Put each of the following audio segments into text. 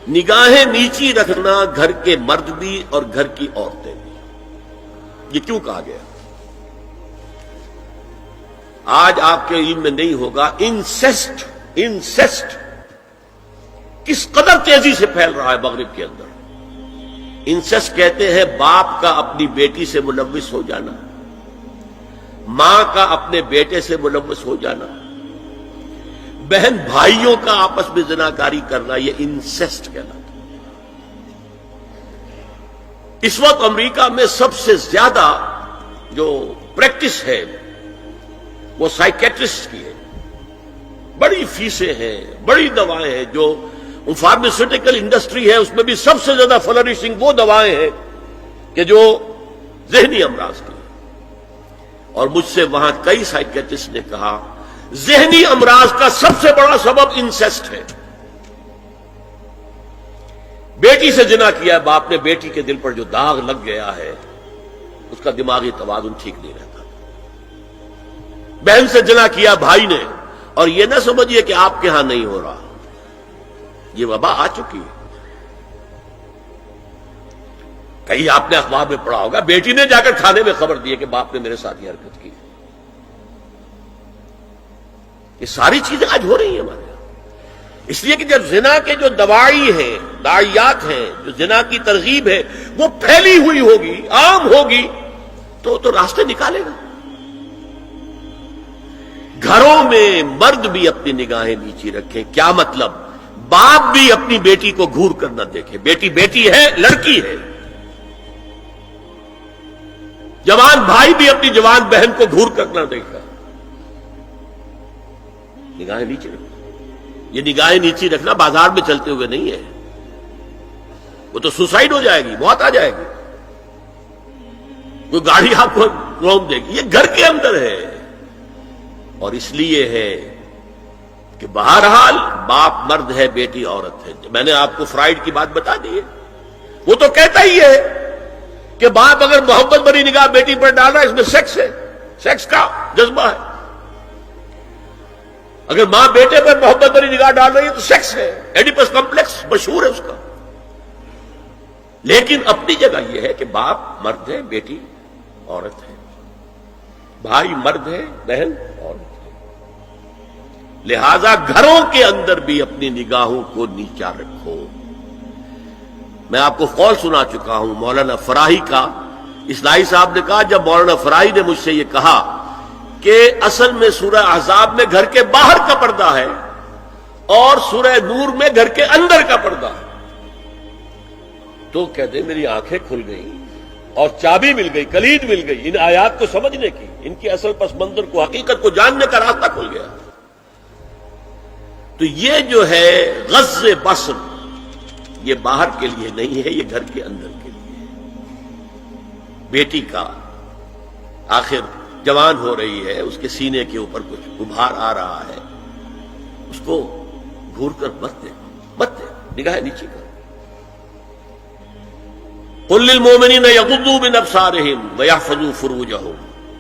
نگاہیں نیچی رکھنا گھر کے مرد بھی اور گھر کی عورتیں بھی، یہ کیوں کہا گیا؟ آج آپ کے علم میں نہیں ہوگا انسیسٹ کس قدر تیزی سے پھیل رہا ہے مغرب کے اندر۔ انسیسٹ کہتے ہیں باپ کا اپنی بیٹی سے ملوث ہو جانا، ماں کا اپنے بیٹے سے ملوث ہو جانا، بہن بھائیوں کا آپس میں زناکاری کرنا، یہ انسیسٹ کہلاتا ہے۔ اس وقت امریکہ میں سب سے زیادہ جو پریکٹس ہے وہ سائیکیٹرسٹ کی ہے، بڑی فیسیں ہیں، بڑی دوائیں ہیں، جو فارماسیوٹیکل انڈسٹری ہے اس میں بھی سب سے زیادہ فلرشنگ وہ دوائیں ہیں کہ جو ذہنی امراض کی ہیں۔ اور مجھ سے وہاں کئی سائیکیٹرسٹ نے کہا ذہنی امراض کا سب سے بڑا سبب انسیسٹ ہے۔ بیٹی سے زنا کیا ہے باپ نے، بیٹی کے دل پر جو داغ لگ گیا ہے اس کا دماغی توازن ٹھیک نہیں رہتا۔ بہن سے زنا کیا بھائی نے، اور یہ نہ سمجھیے کہ آپ کے ہاں نہیں ہو رہا، یہ وبا آ چکی ہے۔ کہیں آپ نے اخبار میں پڑھا ہوگا بیٹی نے جا کر کھانے میں خبر دی ہے کہ باپ نے میرے ساتھ یہ حرکت کی۔ یہ ساری چیزیں آج ہو رہی ہیں ہمارے یہاں، اس لیے کہ جب زنا کے جو دواعی ہیں، داعیات ہیں، جو زنا کی ترغیب ہے وہ پھیلی ہوئی ہوگی، عام ہوگی، تو راستے نکالے گا۔ گھروں میں مرد بھی اپنی نگاہیں نیچی رکھیں۔ کیا مطلب؟ باپ بھی اپنی بیٹی کو گھور کر نہ دیکھے، بیٹی بیٹی ہے، لڑکی ہے۔ جوان بھائی بھی اپنی جوان بہن کو گھور کر نہ دیکھا۔ نگاہیں نیچی رکھنا، یہ نگاہیں نیچی رکھنا بازار میں چلتے ہوئے نہیں ہے، وہ تو سوسائڈ ہو جائے گی، موت آ جائے گی، کوئی گاڑی آپ کو روک دے گی۔ یہ گھر کے اندر ہے، اور اس لیے ہے کہ بہرحال باپ مرد ہے، بیٹی عورت ہے۔ میں نے آپ کو فرائیڈ کی بات بتا دی ہے، وہ تو کہتا ہی ہے کہ باپ اگر محبت بھری نگاہ بیٹی پر ڈال رہا ہے اس میں سیکس ہے، سیکس کا جذبہ ہے۔ اگر ماں بیٹے پر محبت بھری نگاہ ڈال رہی ہے تو سیکس ہے، ایڈیپس کمپلیکس مشہور ہے اس کا۔ لیکن اپنی جگہ یہ ہے کہ باپ مرد ہے، بیٹی عورت ہے، بھائی مرد ہے، بہن عورت ہے۔ لہذا گھروں کے اندر بھی اپنی نگاہوں کو نیچا رکھو۔ میں آپ کو قول سنا چکا ہوں مولانا فراہی کا۔ اصلاحی صاحب نے کہا جب مولانا فراہی نے مجھ سے یہ کہا کہ اصل میں سورہ احزاب میں گھر کے باہر کا پردہ ہے اور سورہ نور میں گھر کے اندر کا پردہ ہے، تو کہتے میری آنکھیں کھل گئیں اور چابی مل گئی، کلید مل گئی ان آیات کو سمجھنے کی، ان کی اصل پس منظر کو، حقیقت کو جاننے کا راستہ کھل گیا۔ تو یہ جو ہے غض بصر، یہ باہر کے لیے نہیں ہے، یہ گھر کے اندر کے لیے ہے۔ بیٹی کا آخر جوان ہو رہی ہے، اس کے سینے کے اوپر کچھ غبار آ رہا ہے، اس کو گھور کر مت دے، نگاہ نیچے کر۔ قل للمؤمنین یغضوا من ابصارہم ویحفظوا فروجہم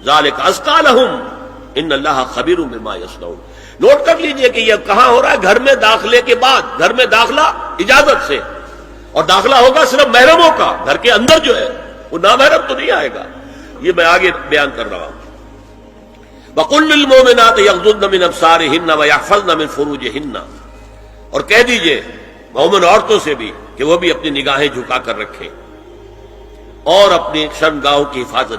ذلک ازکی لہم ان اللہ خبیر بما یصنعون۔ نوٹ کر لیجئے کہ یہ کہاں ہو رہا ہے؟ گھر میں داخلے کے بعد۔ گھر میں داخلہ اجازت سے، اور داخلہ ہوگا صرف محرموں کا، گھر کے اندر جو ہے وہ نامحرم تو نہیں آئے گا۔ یہ میں آگے بیان کر رہا ہوں۔ وَقُلْ لِلْمُؤْمِنَاتِ يَغْضُضْنَ مِنْ أَبْصَارِهِنَّ وَيَحْفَظْنَ مِنْ فُرُوجِهِنَّ، اور کہہ دیجئے مومن عورتوں سے بھی کہ وہ بھی اپنی نگاہیں جھکا کر رکھیں اور اپنی شرمگاہوں کی حفاظت